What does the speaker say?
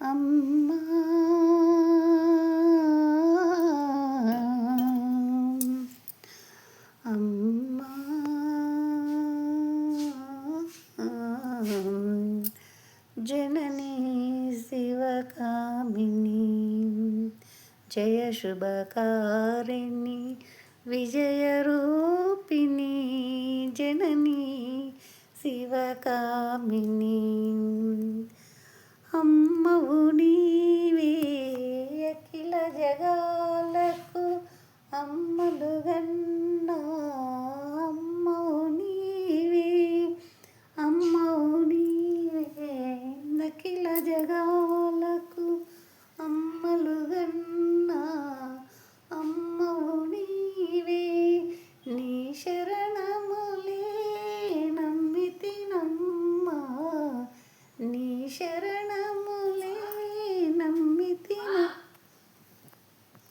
అమ్మా అమ్మా జననీ శివకామిని జయ శుభకారిణి విజయరూపిణి జననీ శివకామిని అమ్మవు నీవే అఖిల జగాలకు అమ్మలు గన్నా అమ్మవు నీవే అమ్మవు నీవే అఖిల జగాలకు అమ్మలు గన్నా అమ్మ